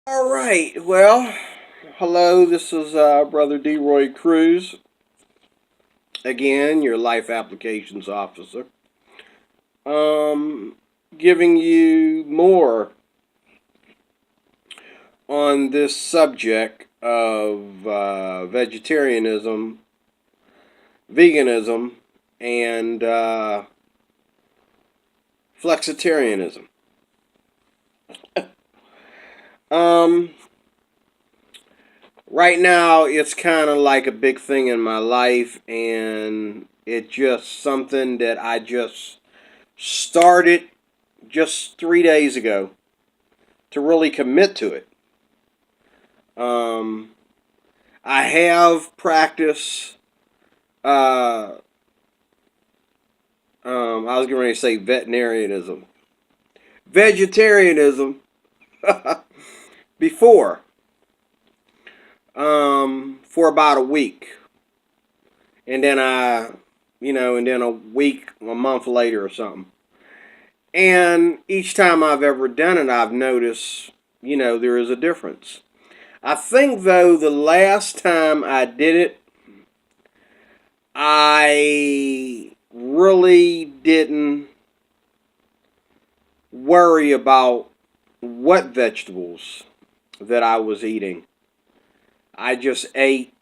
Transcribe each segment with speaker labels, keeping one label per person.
Speaker 1: All right. Well, hello. This is Brother DeRoy Cruz again, your life applications officer. Um, Giving you more on this subject of vegetarianism, veganism, and flexitarianism. Um, right now, it's kind of like a big thing in my life, and it's just something that I just started just 3 days ago to really commit to it. Um, I have practiced. Uh, I was going to say veterinarianism, vegetarianism before for about a week, and then and then a week, a month later or something. And each time I've ever done it, I've noticed, there is a difference. I think though the last time I did it, I really didn't worry about what vegetables that I was eating. I just ate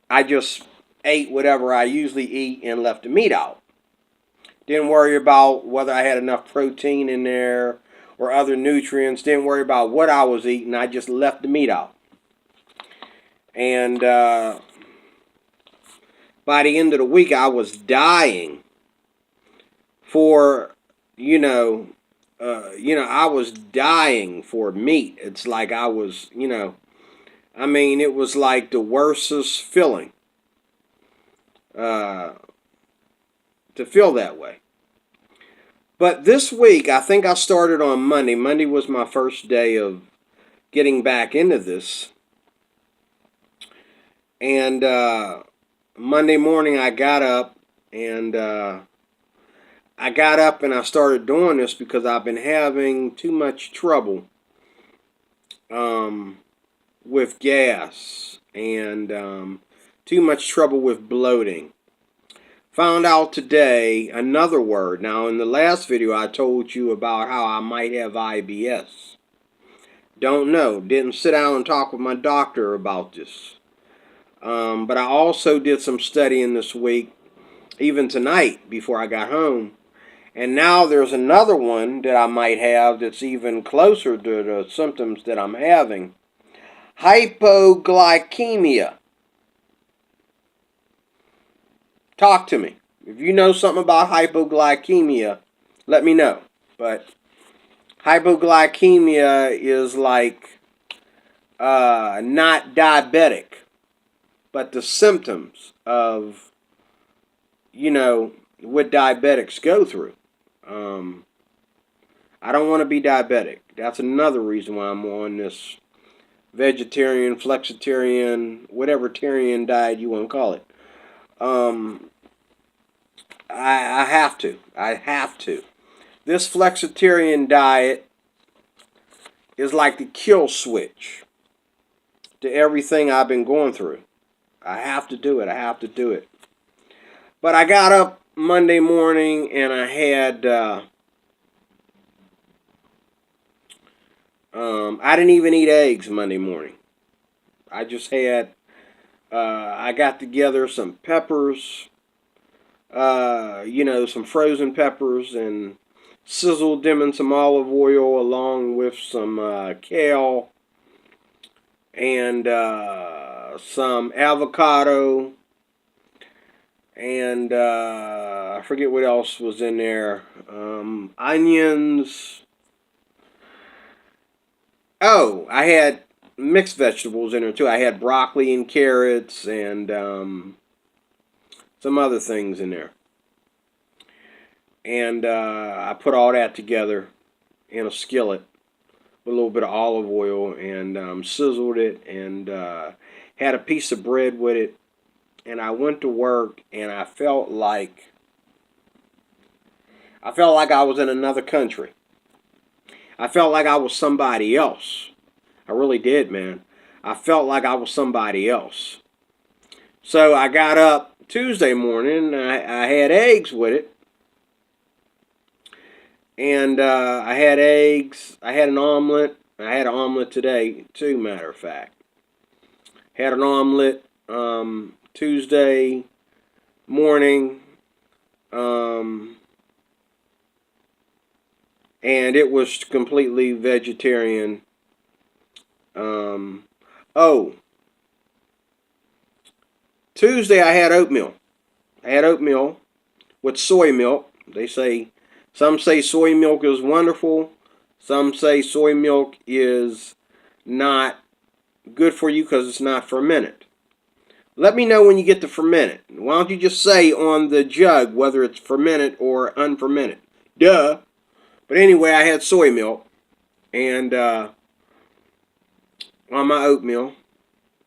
Speaker 1: I just ate whatever I usually eat and left the meat out. Didn't worry about whether I had enough protein in there or other nutrients. Didn't worry about what I was eating. I just left the meat out. And by the end of the week, I was dying for I was dying for meat. It's like I was, it was like the worstest feeling uh, to feel that way. But this week, I think I started on Monday. Monday was my first day of getting back into this. And Monday morning, and I got up and I started doing this because I've been having too much trouble um, with gas and too much trouble with bloating. Found out today another word. Now, in the last video, I told you about how I might have IBS. Don't know. Didn't sit down and talk with my doctor about this. But I also did some studying this week, even tonight before I got home. And now there's another one that I might have that's even closer to the symptoms that I'm having. Hypoglycemia. Talk to me. If you know something about hypoglycemia, let me know. But hypoglycemia is like not diabetic, but the symptoms of, what diabetics go through. Um, I don't want to be diabetic. That's another reason why I'm on this vegetarian, flexitarian, whatever tarian diet you want to call it. Um, I have to. I have to. This flexitarian diet is like the kill switch to everything I've been going through. I have to do it. I have to do it. But I got up Monday morning and I had. I didn't even eat eggs Monday morning. I just had. I got together some peppers, some frozen peppers, and sizzled them in some olive oil along with some kale and some avocado and I forget what else was in there. Onions. Oh, I had mixed vegetables in there too. I had broccoli and carrots and some other things in there. And I put all that together in a skillet with a little bit of olive oil and sizzled it and had a piece of bread with it. And I went to work and I felt like I was in another country. I felt like I was somebody else. I really did, man. I felt like I was somebody else. So I got up Tuesday morning, and I had eggs with it. And I had eggs. I had an omelet. I had an omelet today, too, matter of fact. Had an omelet Tuesday morning. And it was completely vegetarian. Oh, Tuesday I had oatmeal. I had oatmeal with soy milk. Some say soy milk is wonderful. Some say soy milk is not good for you because it's not fermented. Let me know when you get to fermented. Why don't you just say on the jug whether it's fermented or unfermented? Duh. But anyway, I had soy milk and on my oatmeal.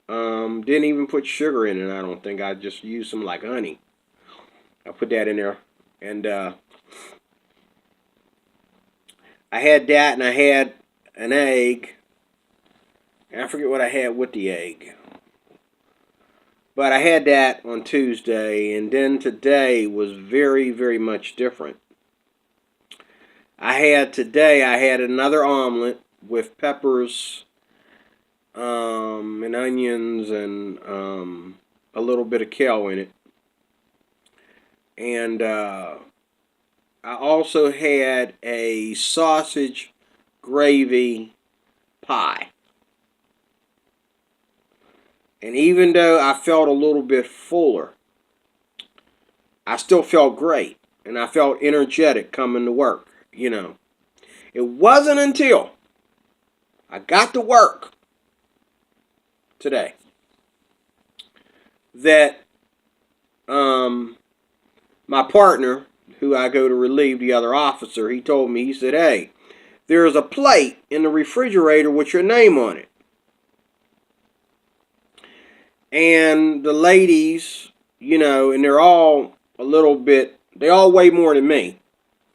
Speaker 1: Didn't even put sugar in it, I don't think. I just used some like honey. I put that in there. And I had that, and I had an egg. And I forget what I had with the egg. But I had that on Tuesday, and then today was very, very much different. I had another omelet with peppers and onions and a little bit of kale in it. And I also had a sausage gravy pie. And even though I felt a little bit fuller, I still felt great. And I felt energetic coming to work, you know. It wasn't until I got to work today that my partner, who I go to relieve the other officer, he told me, he said, hey, there's a plate in the refrigerator with your name on it. And the ladies, you know, and they're all a little bit, they all weigh more than me.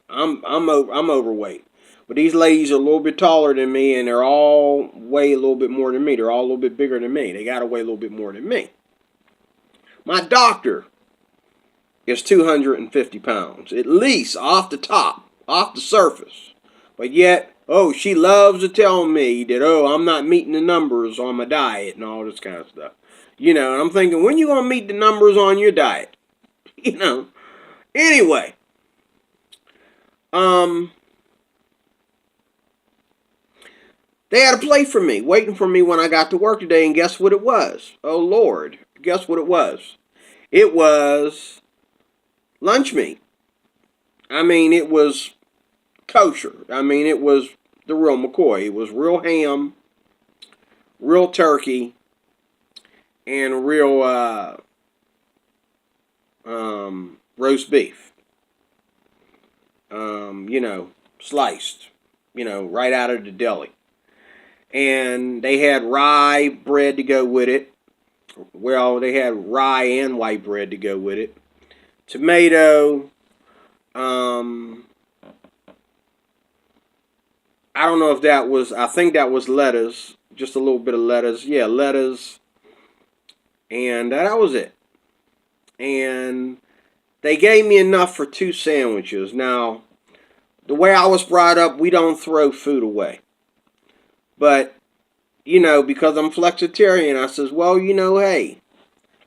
Speaker 1: I'm overweight. But these ladies are a little bit taller than me, and they're all weigh a little bit more than me. They're all a little bit bigger than me. They got to weigh a little bit more than me. My doctor is 250 pounds, at least off the top, off the surface. But yet, she loves to tell me that, I'm not meeting the numbers on my diet and all this kind of stuff. You know, and I'm thinking, when you going to meet the numbers on your diet? You know. Anyway. They had a plate for me, waiting for me when I got to work today, and guess what it was? Oh, Lord. Guess what it was? It was lunch meat. I mean, it was kosher. I mean, it was the real McCoy. It was real ham, real turkey, and real roast beef. You know, sliced, you know, right out of the deli. And they had rye bread to go with it. Well, they had rye and white bread to go with it. Tomato. I don't know if that was, I think that was lettuce. Just a little bit of lettuce. Yeah, lettuce. And that was it. And they gave me enough for 2 sandwiches. Now, the way I was brought up, we don't throw food away. But, you know, because I'm Flexitarian, I says, well, you know, hey,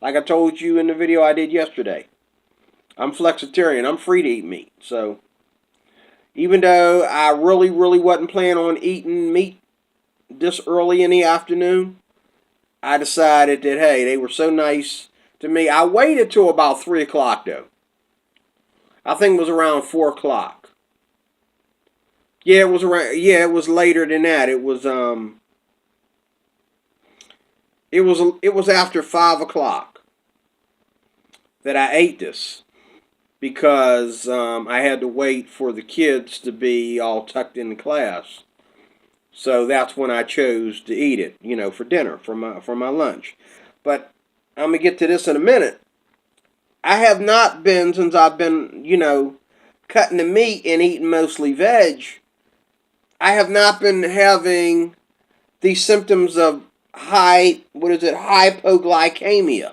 Speaker 1: like I told you in the video I did yesterday, I'm Flexitarian. I'm free to eat meat. So, even though I really, really wasn't planning on eating meat this early in the afternoon, I decided that, hey, they were so nice to me. I waited till about 3 o'clock, though. I think it was around 4 o'clock. Yeah, it was later than that. It was after 5 o'clock that I ate this because I had to wait for the kids to be all tucked in class. So that's when I chose to eat it, you know, for dinner, for my lunch. But I'm gonna get to this in a minute. I have not been, since I've been, you know, cutting the meat and eating mostly veg, I have not been having these symptoms of hypoglycemia.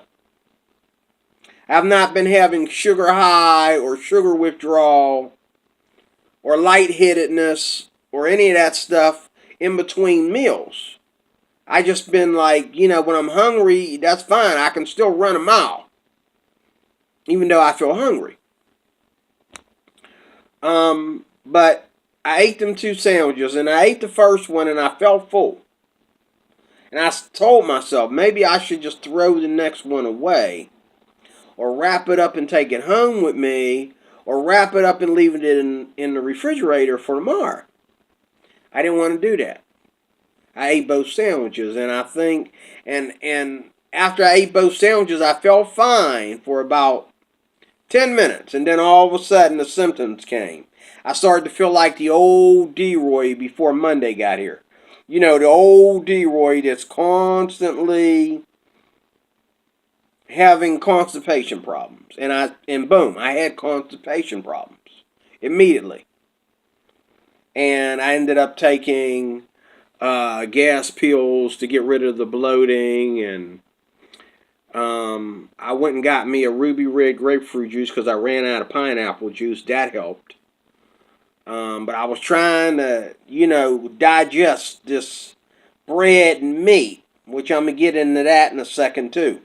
Speaker 1: I've not been having sugar high or sugar withdrawal or lightheadedness or any of that stuff in between meals. I just been like, when I'm hungry, that's fine. I can still run a mile, even though I feel hungry. But I ate them 2 sandwiches, and I ate the first one, and I felt full. And I told myself, maybe I should just throw the next one away, or wrap it up and take it home with me, or wrap it up and leave it in the refrigerator for tomorrow. I didn't want to do that. I ate both sandwiches, and I think, and after I ate both sandwiches, I felt fine for about 10 minutes, and then all of a sudden the symptoms came. I started to feel like the old D-Roy before Monday got here. The old D-Roy that's constantly having constipation problems. And boom, I had constipation problems immediately. And I ended up taking gas pills to get rid of the bloating, and I went and got me a ruby red grapefruit juice because I ran out of pineapple juice. That helped. But I was trying to, digest this bread and meat, which I'm going to get into that in a second too.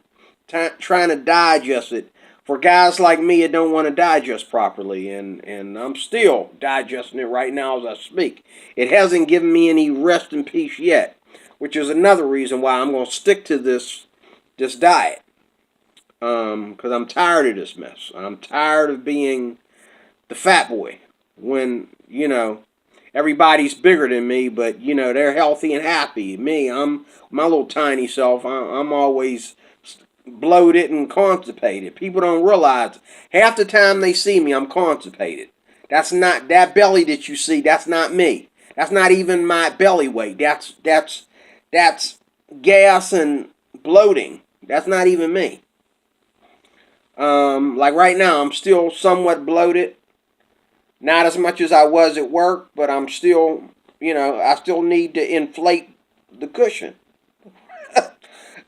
Speaker 1: Trying to digest it. For guys like me that don't want to digest properly, and I'm still digesting it right now as I speak. It hasn't given me any rest and peace yet, which is another reason why I'm going to stick to this diet. Because I'm tired of this mess. I'm tired of being the fat boy when, everybody's bigger than me, but, they're healthy and happy. Me, I'm my little tiny self. I'm always bloated and constipated. People don't realize half the time they see me, I'm constipated. That's not that belly that you see. That's not me. That's not even my belly weight. That's gas and bloating. That's not even me. Like right now, I'm still somewhat bloated. Not as much as I was at work, but I'm still, I still need to inflate the cushion.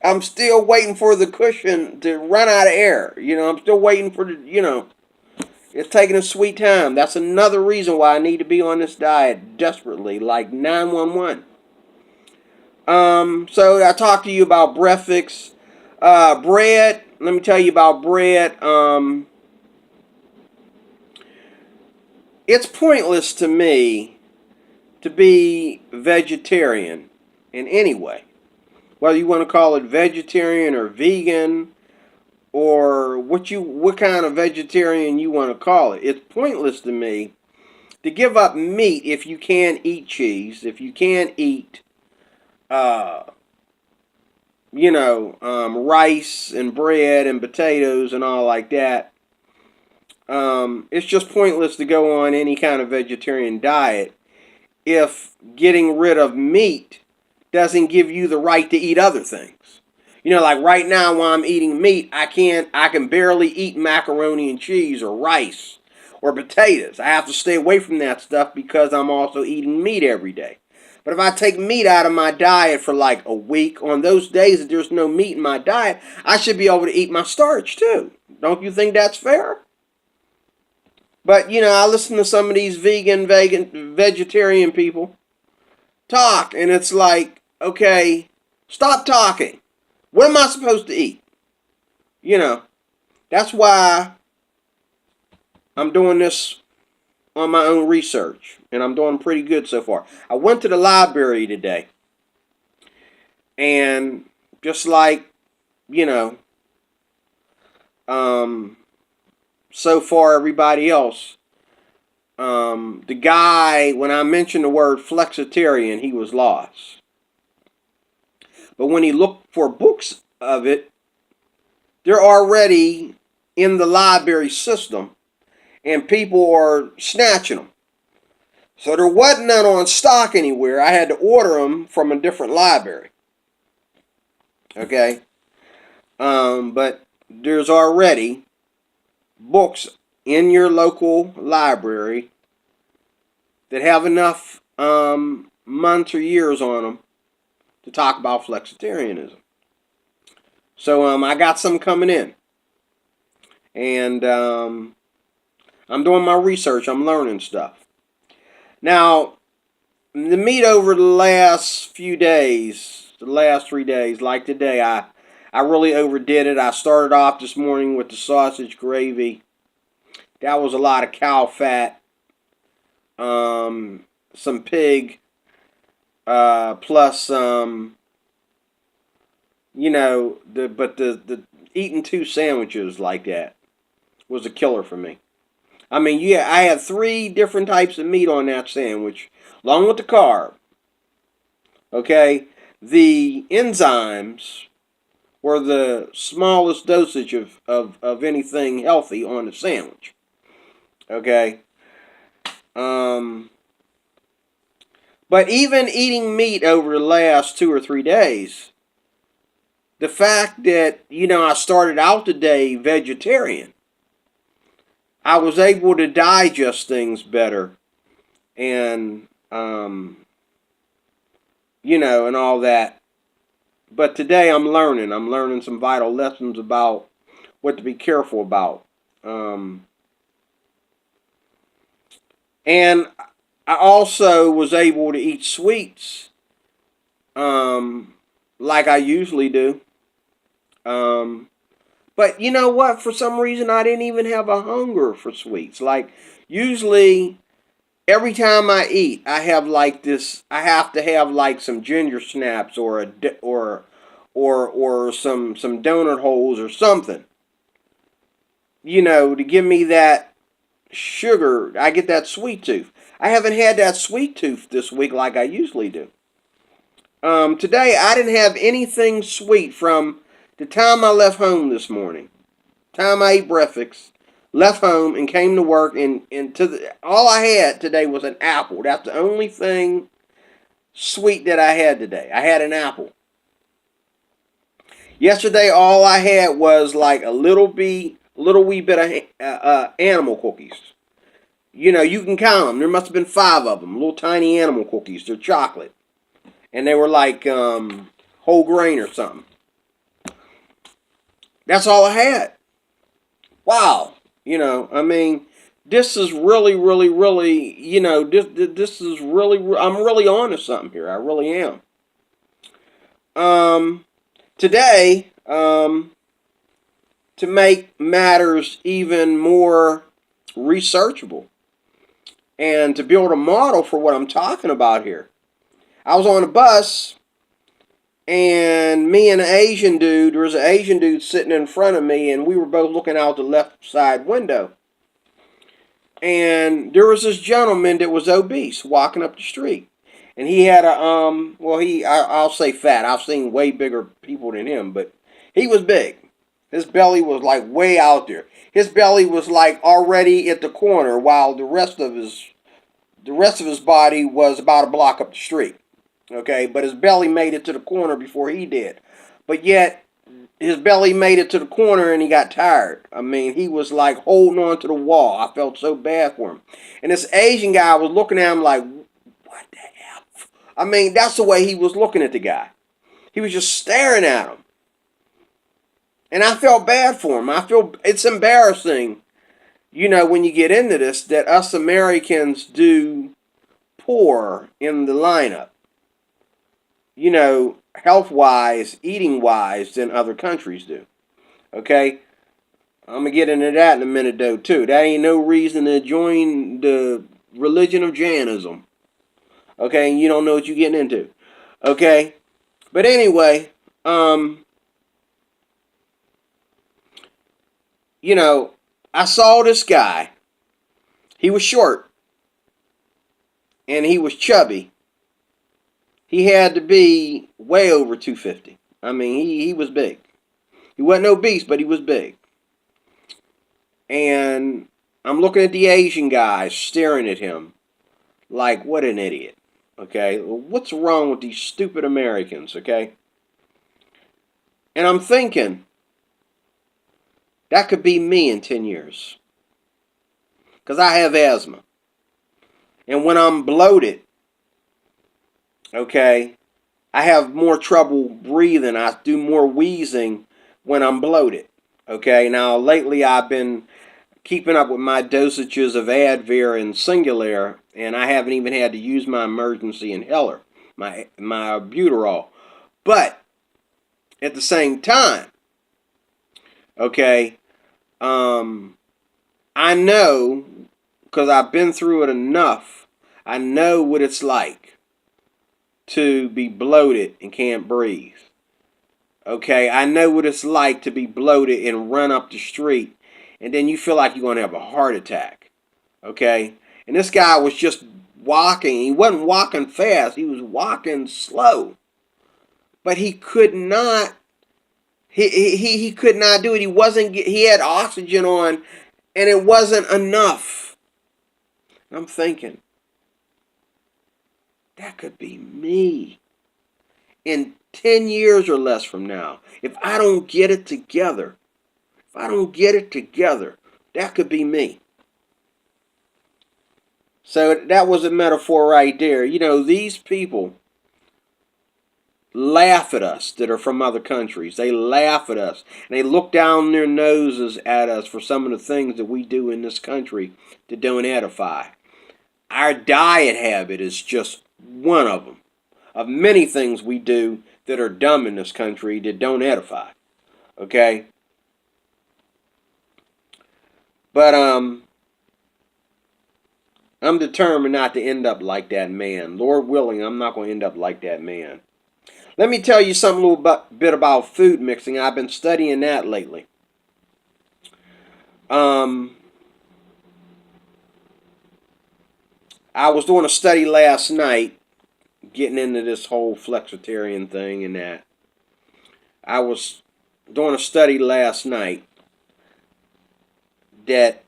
Speaker 1: I'm still waiting for the cushion to run out of air. I'm still waiting for it's taking a sweet time. That's another reason why I need to be on this diet desperately, like 911. So I talked to you about breakfast. Bread, let me tell you about bread. It's pointless to me to be vegetarian in any way. Whether you want to call it vegetarian or vegan or what kind of vegetarian you want to call it. It's pointless to me to give up meat if you can't eat cheese, if you can't eat rice and bread and potatoes and all like that. It's just pointless to go on any kind of vegetarian diet if getting rid of meat doesn't give you the right to eat other things. Like right now while I'm eating meat, I can barely eat macaroni and cheese or rice or potatoes. I have to stay away from that stuff because I'm also eating meat every day. But if I take meat out of my diet for like a week, on those days that there's no meat in my diet, I should be able to eat my starch too. Don't you think that's fair? But, I listen to some of these vegetarian people talk, and it's like, okay, stop talking. What am I supposed to eat? That's why I'm doing this on my own research, and I'm doing pretty good so far. I went to the library today, and just like, so far everybody else, the guy, when I mentioned the word Flexitarian, he was lost. But when he looked for books of it, they're already in the library system, and people are snatching them. So there wasn't none on stock anywhere. I had to order them from a different library. Okay? But there's already books in your local library that have enough months or years on them to talk about Flexitarianism. So I got some coming in. And I'm doing my research. I'm learning stuff. Now, the meat over the last few days, the last 3 days, like today, I really overdid it. I started off this morning with the sausage gravy. That was a lot of cow fat, some pig, plus the eating two sandwiches like that was a killer for me. I mean, yeah, I had 3 different types of meat on that sandwich, along with the carb. Okay, the enzymes were the smallest dosage of anything healthy on the sandwich. Okay, um, but even eating meat over the last 2 or 3 days, the fact that I started out the day vegetarian, I was able to digest things better, and and all that. But today I'm learning. I'm learning some vital lessons about what to be careful about. And I also was able to eat sweets like I usually do. Um, but you know what? For some reason, I didn't even have a hunger for sweets. Like, usually, every time I eat, I have like this. I have to have like some ginger snaps or or some donut holes or something. To give me that sugar. I get that sweet tooth. I haven't had that sweet tooth this week like I usually do. Today I didn't have anything sweet from the time I left home this morning. Time I ate breakfast, left home and came to work, and all I had today was an apple. That's the only thing sweet that I had today. I had an apple. Yesterday all I had was like a little wee bit of animal cookies. You can count them. There must have been 5 of them. Little tiny animal cookies. They're chocolate, and they were like whole grain or something. That's all I had. Wow. I mean, this is really, really, really, this is really, I'm really on to something here. I really am. Um, Today, to make matters even more researchable and to build a model for what I'm talking about here, I was on a bus, and me and an Asian dude, there was an Asian dude sitting in front of me, and we were both looking out the left side window. And there was this gentleman that was obese walking up the street. And he had I'll say fat. I've seen way bigger people than him, but he was big. His belly was like way out there. His belly was like already at the corner, while the rest of his body was about a block up the street. Okay, but his belly made it to the corner before he did. But yet, his belly made it to the corner and he got tired. I mean, he was like holding on to the wall. I felt so bad for him. And this Asian guy was looking at him like, what the hell? I mean, that's the way he was looking at the guy. He was just staring at him. And I felt bad for him. I feel it's embarrassing, when you get into this, that us Americans do poor in the lineup, health wise, eating wise, than other countries do. Okay? I'm going to get into that in a minute, though, too. That ain't no reason to join the religion of Jainism. Okay? And you don't know what you're getting into. Okay? But anyway, I saw this guy. He was short. And he was chubby. He had to be way over 250. I mean, he was big. He wasn't obese, but he was big. And I'm looking at the Asian guy staring at him like, what an idiot. Okay? What's wrong with these stupid Americans, okay? And I'm thinking, that could be me in 10 years. Because I have asthma. And when I'm bloated, okay, I have more trouble breathing. I do more wheezing when I'm bloated. Okay, now lately I've been keeping up with my dosages of Advair and Singulair, and I haven't even had to use my emergency inhaler, my Buterol. But at the same time, okay, I know because I've been through it enough. I know what it's like to be bloated and can't breathe. Okay, I know what it's like to be bloated and run up the street, and then you feel like you're going to have a heart attack. Okay, and this guy was just walking. He wasn't walking fast. He was walking slow, but he could not. He could not do it. He wasn't. He had oxygen on, and it wasn't enough. I'm thinking that could be me in 10 years or less from now. If I don't get it together, that could be me. So that was a metaphor right there. You know, these people laugh at us that are from other countries. They laugh at us. And they look down their noses at us for some of the things that we do in this country that don't edify. Our diet habit is just one of them. Of many things we do that are dumb in this country that don't edify. Okay? But I'm determined not to end up like that man. Lord willing, I'm not going to end up like that man. Let me tell you something a little bit about food mixing. I've been studying that lately. I was doing a study last night, getting into this whole Flexitarian thing and that. I was doing a study last night that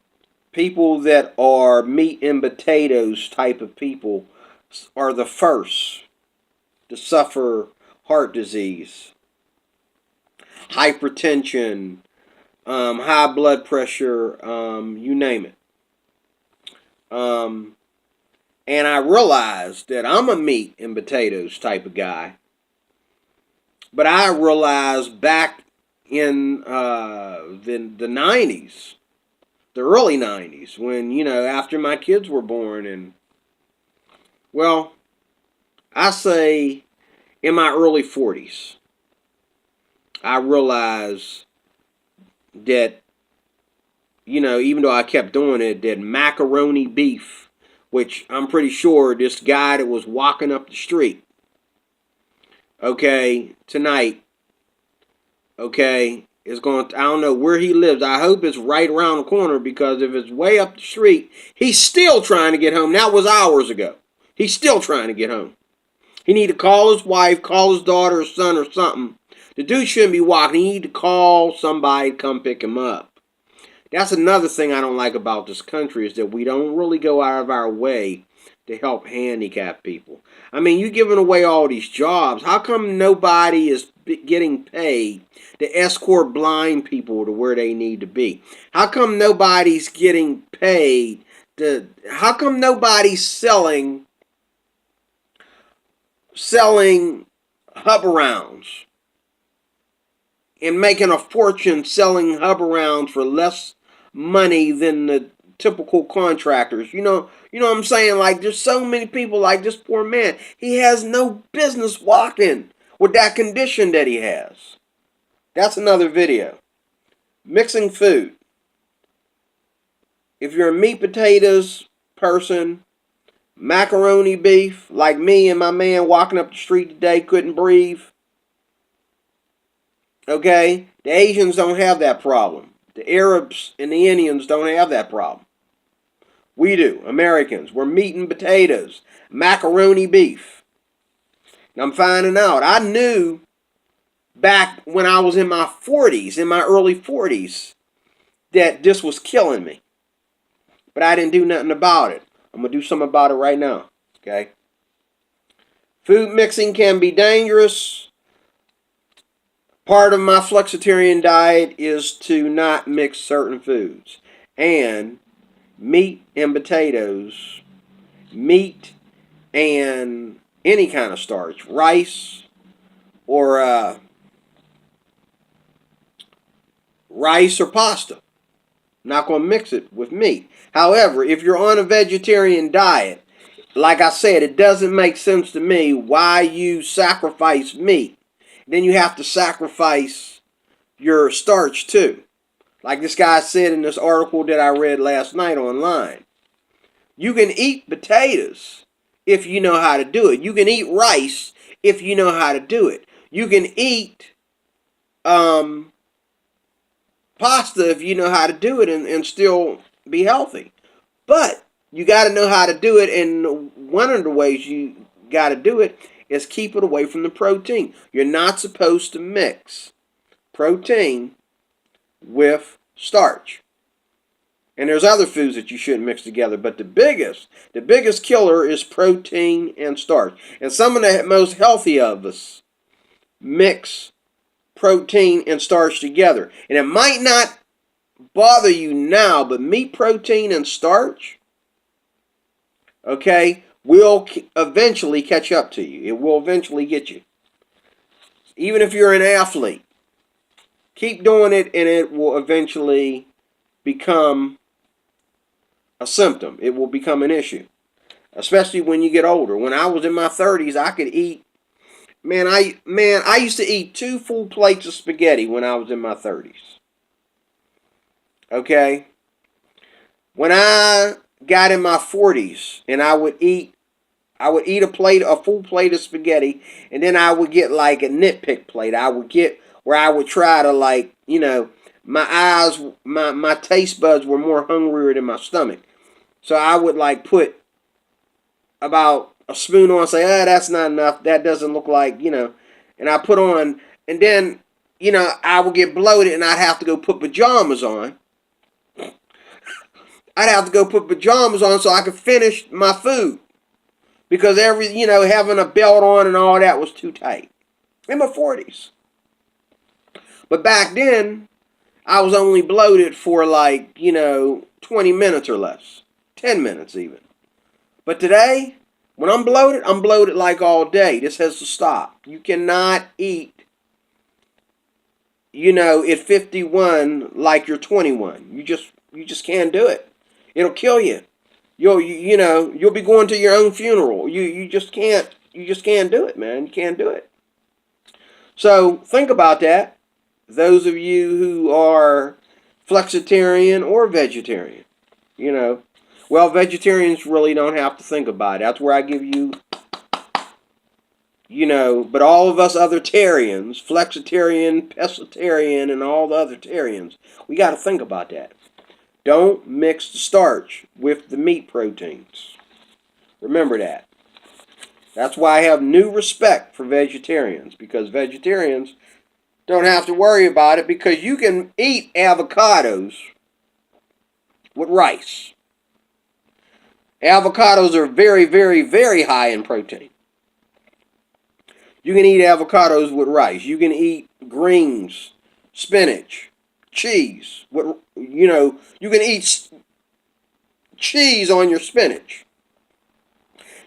Speaker 1: people that are meat and potatoes type of people are the first to suffer heart disease, hypertension, high blood pressure, you name it. And I realized that I'm a meat and potatoes type of guy. But I realized back in the 90s, the early 90s, when, you know, after my kids were born, and, well, I say in my early 40s, I realized that, you know, even though I kept doing it, that macaroni beef, which I'm pretty sure this guy that was walking up the street, okay, tonight, okay, is going to, I don't know where he lives. I hope it's right around the corner, because if it's way up the street, he's still trying to get home. That was hours ago. He's still trying to get home. He need to call his wife, call his daughter or son or something. The dude shouldn't be walking. He need to call somebody to come pick him up. That's another thing I don't like about this country, is that we don't really go out of our way to help handicapped people. I mean, you're giving away all these jobs. How come nobody is getting paid to escort blind people to where they need to be? How come nobody's getting paid to... How come nobody's selling hub-arounds and making a fortune selling hub-arounds for less money than the typical contractors? You know what I'm saying? Like, there's so many people, like this poor man. He has no business walking with that condition that he has. That's another video. Mixing food. If you're a meat potatoes person, macaroni beef, like me and my man walking up the street today couldn't breathe. Okay? The Asians don't have that problem. The Arabs and the Indians don't have that problem. We do. Americans. We're meat and potatoes. Macaroni beef. And I'm finding out. I knew back when I was in my 40s, in my early 40s, that this was killing me. But I didn't do nothing about it. I'm going to do something about it right now. Okay? Food mixing can be dangerous. Part of my flexitarian diet is to not mix certain foods. And meat and potatoes, meat and any kind of starch, rice, or rice or pasta. Not going to mix it with meat. However, if you're on a vegetarian diet, like I said, it doesn't make sense to me why you sacrifice meat. Then you have to sacrifice your starch too. Like this guy said in this article that I read last night online. You can eat potatoes if you know how to do it. You can eat rice if you know how to do it. You can eat pasta if you know how to do it and still be healthy. But you got to know how to do it, and one of the ways you got to do it is keep it away from the protein. You're not supposed to mix protein with starch. And there's other foods that you shouldn't mix together, but the biggest killer is protein and starch. And some of the most healthy of us mix protein and starch together. And it might not bother you now, but meat, protein, and starch, okay, will eventually catch up to you. It will eventually get you. Even if you're an athlete, keep doing it and it will eventually become a symptom. It will become an issue, especially when you get older. When I was in my 30s, I could eat. I used to eat 2 full plates of spaghetti when I was in my 30s. Okay? When I got in my 40s and I would eat a full plate of spaghetti, and then I would get like a nitpick plate. I would get where I would try to, like, my eyes, my taste buds were more hungrier than my stomach. So I would like put about a spoon on and say, that's not enough. That doesn't look like, and I put on, and then, I would get bloated and I'd have to go put pajamas on. I'd have to go put pajamas on so I could finish my food. Because having a belt on and all that was too tight. In my 40s. But back then, I was only bloated for 20 minutes or less. 10 minutes even. But today, when I'm bloated like all day. This has to stop. You cannot eat, at 51 like you're 21. You just can't do it. It'll kill you. You'll be going to your own funeral. You just can't do it, man. You can't do it. So think about that. Those of you who are flexitarian or vegetarian, well, vegetarians really don't have to think about it. That's where I give you, but all of us other tarians, flexitarian, pescatarian, and all the other tarians, we got to think about that. Don't mix the starch with the meat proteins. Remember that. That's why I have new respect for vegetarians, because vegetarians don't have to worry about it, because you can eat avocados with rice. Avocados are very, very, very high in protein. You can eat avocados with rice. You can eat greens, spinach, cheese. You can eat cheese on your spinach.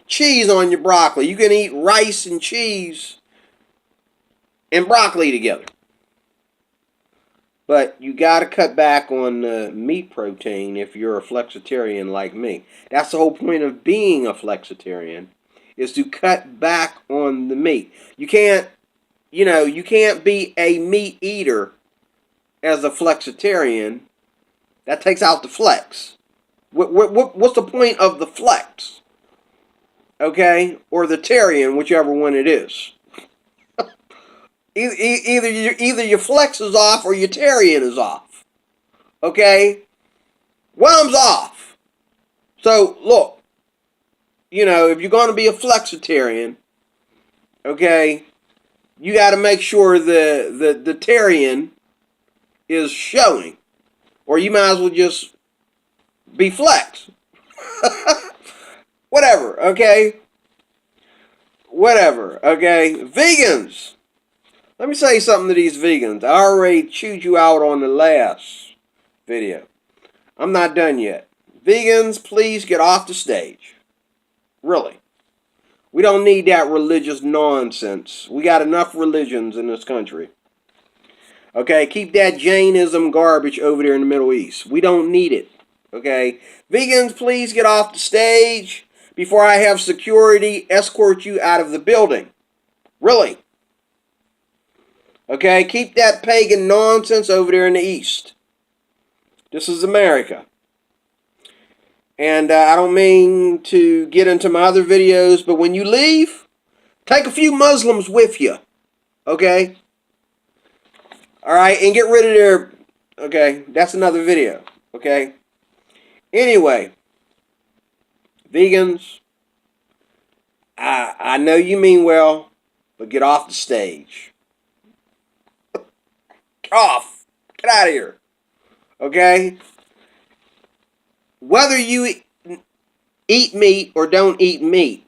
Speaker 1: Cheese on your broccoli. You can eat rice and cheese and broccoli together. But you got to cut back on the meat protein if you're a flexitarian like me. That's the whole point of being a flexitarian, is to cut back on the meat. You can't be a meat eater as a flexitarian. That takes out the flex. What's the point of the flex? Okay? Or the tarian, whichever one it is. Either your flex is off or your tarian is off. Okay? One's off. So, look. If you're going to be a flexitarian, okay, you got to make sure the tarian is showing. Or you might as well just be flex. Whatever, okay? Whatever, okay? Vegans. Let me say something to these vegans. I already chewed you out on the last video. I'm not done yet. Vegans, please get off the stage. Really. We don't need that religious nonsense. We got enough religions in this country. Okay, keep that Jainism garbage over there in the Middle East. We don't need it. Okay, vegans, please get off the stage before I have security escort you out of the building. Really. Okay, keep that pagan nonsense over there in the East. This is America. And I don't mean to get into my other videos, but when you leave, take a few Muslims with you. Okay? Alright, and get rid of their... Okay, that's another video. Okay? Anyway, vegans, I know you mean well, but get off the stage. Get off. Get out of here. Okay? Whether you eat meat or don't eat meat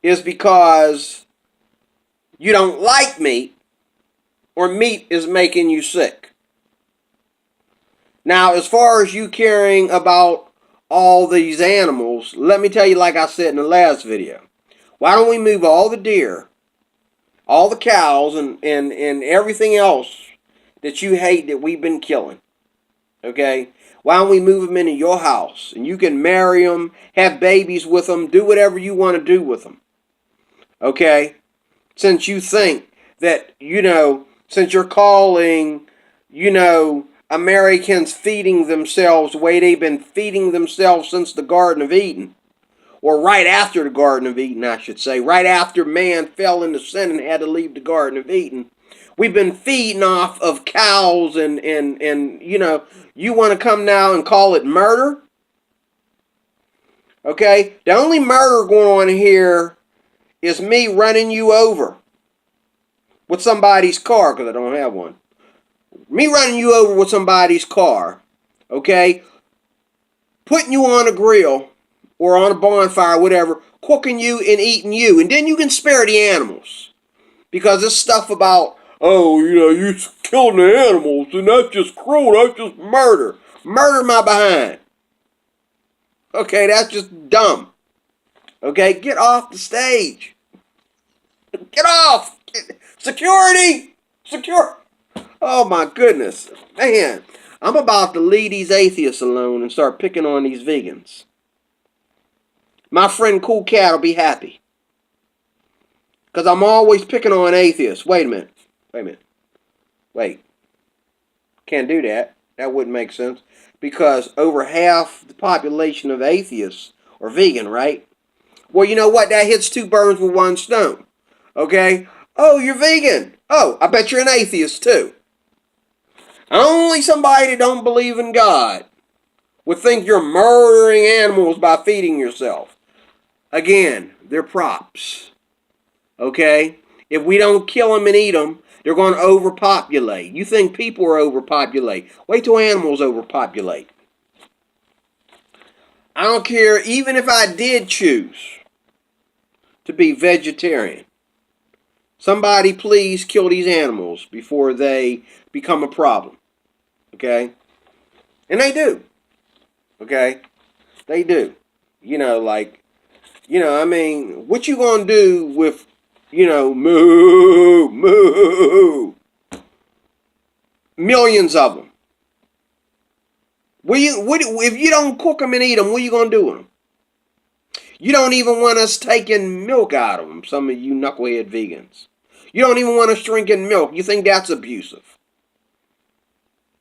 Speaker 1: is because you don't like meat or meat is making you sick. Now, as far as you caring about all these animals, let me tell you, like I said in the last video, why don't we move all the deer, all the cows, and everything else that you hate that we've been killing? Okay? Why don't we move them into your house? And you can marry them, have babies with them, do whatever you want to do with them. Okay? Since you think that, since you're calling, Americans feeding themselves the way they've been feeding themselves since the Garden of Eden. Or right after the Garden of Eden, I should say. Right after man fell into sin and had to leave the Garden of Eden. We've been feeding off of cows and you want to come now and call it murder? Okay? The only murder going on here is me running you over with somebody's car, because I don't have one. Me running you over with somebody's car, okay? Putting you on a grill or on a bonfire, whatever, cooking you and eating you. And then you can spare the animals. Because this stuff about, you're killing the animals, and that's just cruel, that's just murder. Murder my behind. Okay, that's just dumb. Okay, get off the stage. Get off! Security! Secure! Oh my goodness. Man, I'm about to leave these atheists alone and start picking on these vegans. My friend Cool Cat will be happy. Because I'm always picking on atheists. Wait a minute. Wait. Can't do that. That wouldn't make sense. Because over half the population of atheists are vegan, right? Well, you know what? That hits two birds with one stone. Okay? Oh, you're vegan. Oh, I bet you're an atheist too. Only somebody that don't believe in God would think you're murdering animals by feeding yourself. Again, they're props. Okay? If we don't kill them and eat them, they're going to overpopulate. You think people are overpopulate. Wait till animals overpopulate. I don't care, even if I did choose to be vegetarian. Somebody please kill these animals before they become a problem. Okay? And they do. Okay? They do. What you gonna do with, millions of them? If you don't cook them and eat them, what are you gonna do with them? You don't even want us taking milk out of them, some of you knucklehead vegans. You don't even want us drinking milk. You think that's abusive.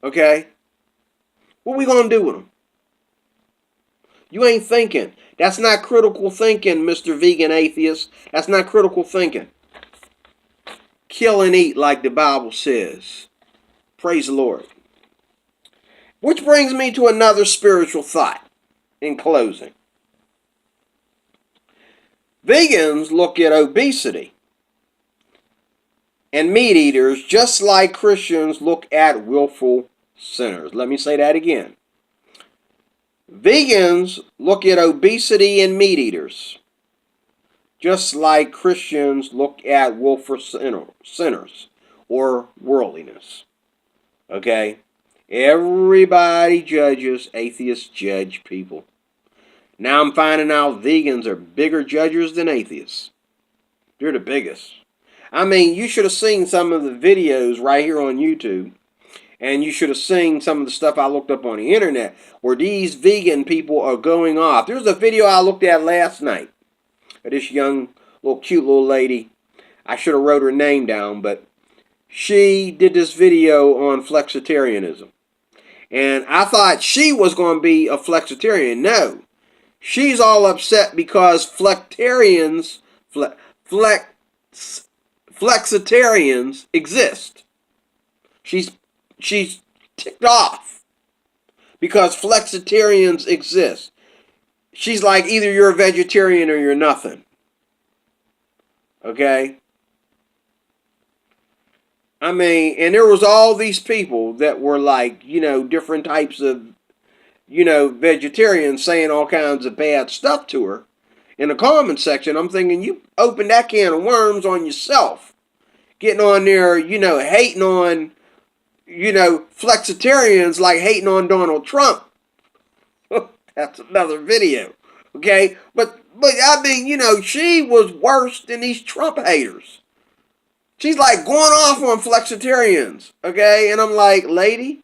Speaker 1: Okay? What are we going to do with them? You ain't thinking. That's not critical thinking, Mr. Vegan Atheist. That's not critical thinking. Kill and eat like the Bible says. Praise the Lord. Which brings me to another spiritual thought in closing. Vegans look at obesity and meat eaters just like Christians look at willful sinners. Let me say that again. Vegans look at obesity and meat eaters just like Christians look at willful sinners or worldliness. Okay? Everybody judges. Atheists judge people. Now I'm finding out vegans are bigger judges than atheists. They're the biggest. I mean, you should have seen some of the videos right here on YouTube. And you should have seen some of the stuff I looked up on the internet where these vegan people are going off. There's a video I looked at last night of this young, cute little lady. I should have wrote her name down, but she did this video on Flexitarianism. And I thought she was going to be a Flexitarian. No. She's all upset because Flexitarians exist. She's ticked off because Flexitarians exist. She's like, either you're a vegetarian or you're nothing. Okay? I mean, and there was all these people that were like, different types of, vegetarians saying all kinds of bad stuff to her in the comment section. I'm thinking, you opened that can of worms on yourself. Getting on there, hating on Flexitarians like hating on Donald Trump. That's another video. Okay? But I mean, she was worse than these Trump haters. She's like going off on Flexitarians. Okay? And I'm like, lady,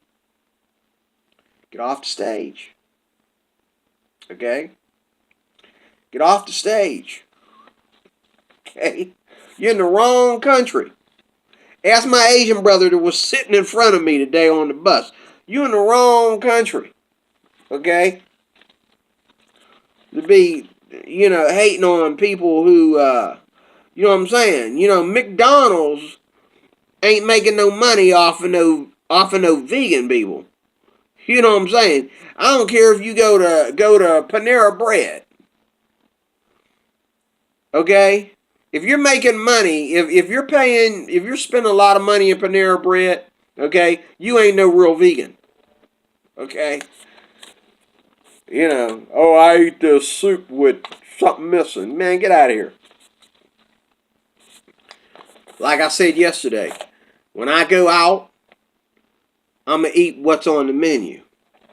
Speaker 1: get off the stage. Okay? Get off the stage. Okay? You're in the wrong country. Ask my Asian brother that was sitting in front of me today on the bus. You in the wrong country. Okay? To be, hating on people who, you know what I'm saying? McDonald's ain't making no money off of no vegan people. You know what I'm saying? I don't care if you go to Panera Bread. Okay? If you're making money, if you're spending a lot of money in Panera Bread, okay, you ain't no real vegan. Okay? I eat this soup with something missing. Man, get out of here. Like I said yesterday, when I go out, I'm going to eat what's on the menu.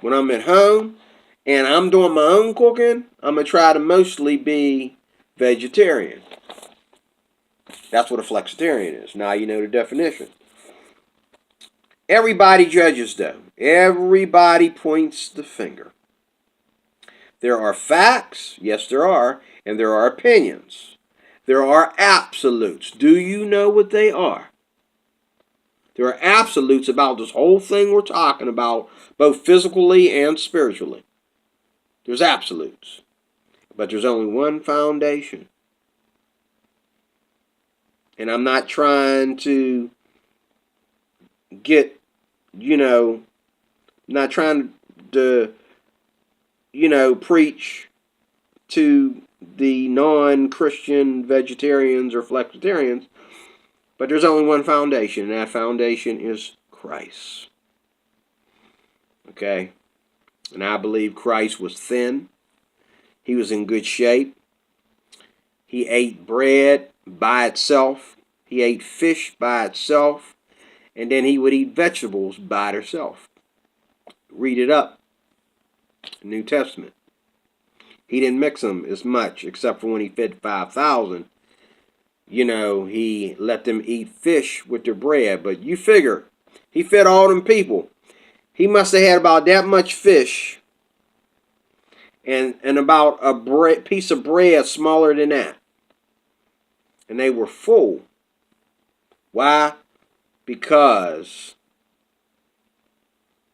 Speaker 1: When I'm at home and I'm doing my own cooking, I'm going to try to mostly be vegetarian. That's what a Flexitarian is. Now you know the definition. Everybody judges, though. Everybody points the finger. There are facts, yes there are, and there are opinions. There are absolutes. Do you know what they are? There are absolutes about this whole thing we're talking about, both physically and spiritually. There's absolutes. But there's only one foundation. And I'm not trying to get, not trying to, preach to the non-Christian vegetarians or Flexitarians. But there's only one foundation, and that foundation is Christ. Okay? And I believe Christ was thin. He was in good shape. He ate bread by itself. He ate fish by itself. And then he would eat vegetables by themselves. Read it up. New Testament. He didn't mix them as much, except for when he fed 5,000. He let them eat fish with their bread. But you figure, he fed all them people. He must have had about that much fish and about a piece of bread smaller than that. And they were full. Why? Because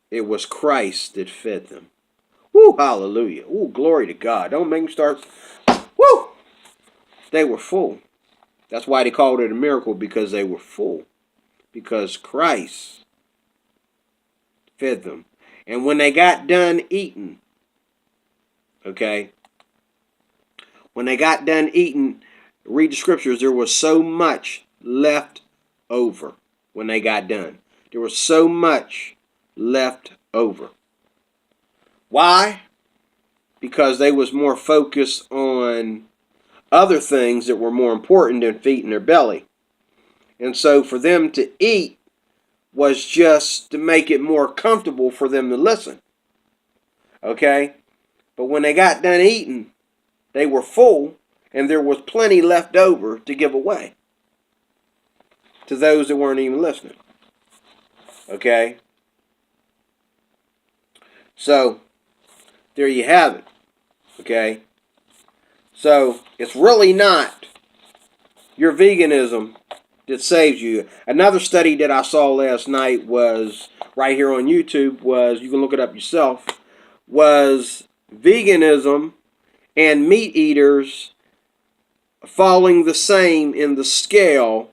Speaker 1: it was Christ that fed them. Woo, hallelujah. Woo, glory to God. Don't make me start. Woo! They were full. That's why they called it a miracle, because they were full. Because Christ fed them. And when they got done eating, okay, when they got done eating, read the scriptures, there was so much left over when they got done. There was so much left over. Why? Because they was more focused on other things that were more important than feeding their belly. And so for them to eat was just to make it more comfortable for them to listen. Okay? But when they got done eating, they were full, and there was plenty left over to give away to those that weren't even listening. Okay? So, there you have it. Okay? So, it's really not your veganism that saves you. Another study that I saw last night was, right here on YouTube, was, you can look it up yourself, was veganism and meat eaters falling the same in the scale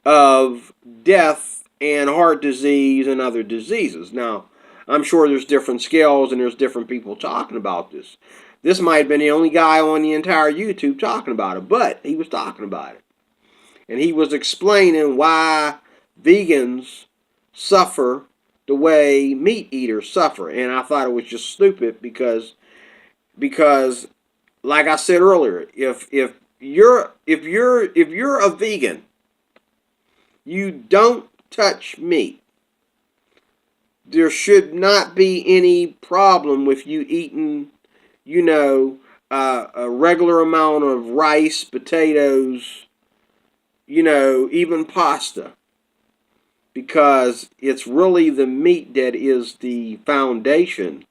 Speaker 1: of death and heart disease and other diseases. Now, I'm sure there's different scales and there's different people talking about this. This might have been the only guy on the entire YouTube talking about it, but he was talking about it. And he was explaining why vegans suffer the way meat eaters suffer. And I thought it was just stupid because like I said earlier, if you're a vegan, you don't touch meat. There should not be any problem with you eating, a regular amount of rice, potatoes, even pasta. Because it's really the meat that is the foundation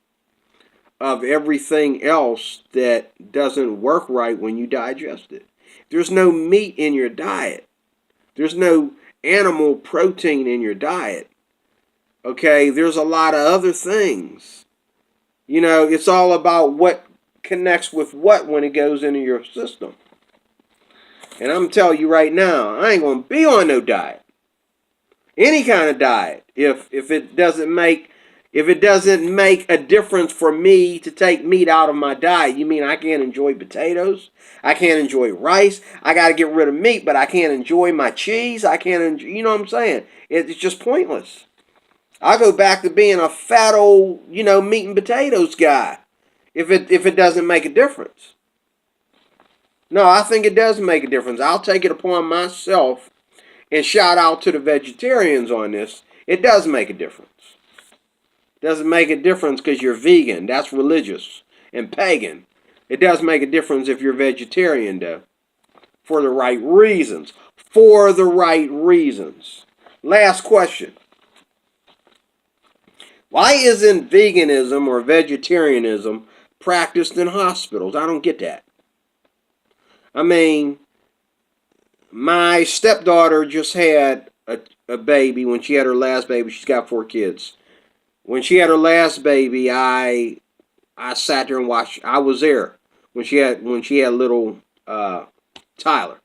Speaker 1: of everything else that doesn't work right when you digest it. There's no meat in your diet. There's no animal protein in your diet. Okay, there's a lot of other things. It's all about what connects with what when it goes into your system. And I'm telling you right now, I ain't going to be on no diet. Any kind of diet. If it doesn't make a difference for me to take meat out of my diet, you mean I can't enjoy potatoes? I can't enjoy rice? I got to get rid of meat, but I can't enjoy my cheese? I can't enjoy, you know what I'm saying? It's just pointless. I go back to being a fat old, meat and potatoes guy if it doesn't make a difference. No, I think it does make a difference. I'll take it upon myself and shout out to the vegetarians on this. It does make a difference. It doesn't make a difference because you're vegan. That's religious and pagan. It does make a difference if you're vegetarian, though. For the right reasons. For the right reasons. Last question. Why isn't veganism or vegetarianism practiced in hospitals? I don't get that. I mean, my stepdaughter just had a baby. When she had her last baby, she's got 4 kids. When she had her last baby, I sat there and watched. I was there when she had little Tyler.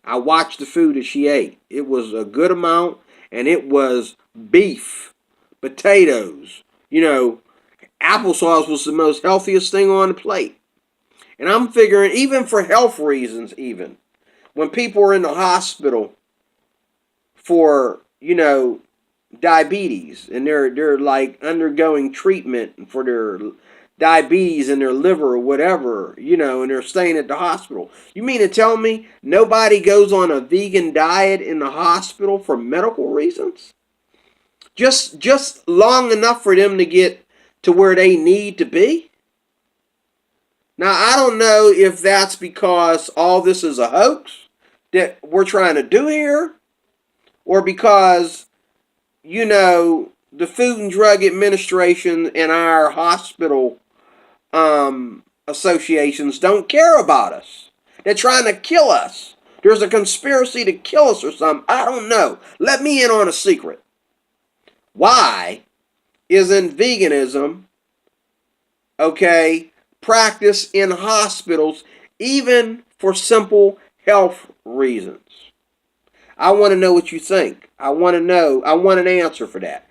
Speaker 1: I watched the food that she ate. It was a good amount, and it was beef, potatoes. Applesauce was the most healthiest thing on the plate. And I'm figuring, even for health reasons, even when people are in the hospital for, diabetes, and they're like undergoing treatment for their diabetes in their liver or whatever, and they're staying at the hospital. You mean to tell me nobody goes on a vegan diet in the hospital for medical reasons? Just long enough for them to get to where they need to be? Now, I don't know if that's because all this is a hoax that we're trying to do here, or because, the Food and Drug Administration and our hospital associations don't care about us. They're trying to kill us. There's a conspiracy to kill us or something. I don't know. Let me in on a secret. Why isn't veganism, practiced in hospitals, even for simple health reasons? I want to know what you think. I want to know. I want an answer for that.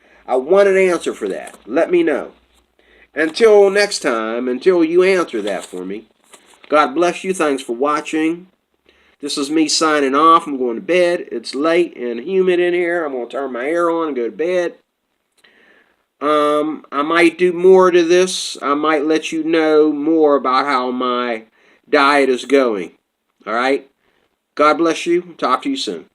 Speaker 1: Let me know. Until next time, until you answer that for me, God bless you. Thanks for watching. This is me signing off. I'm going to bed. It's late and humid in here. I'm going to turn my air on and go to bed. I might do more to this. I might let you know more about how my diet is going. All right? God bless you. Talk to you soon.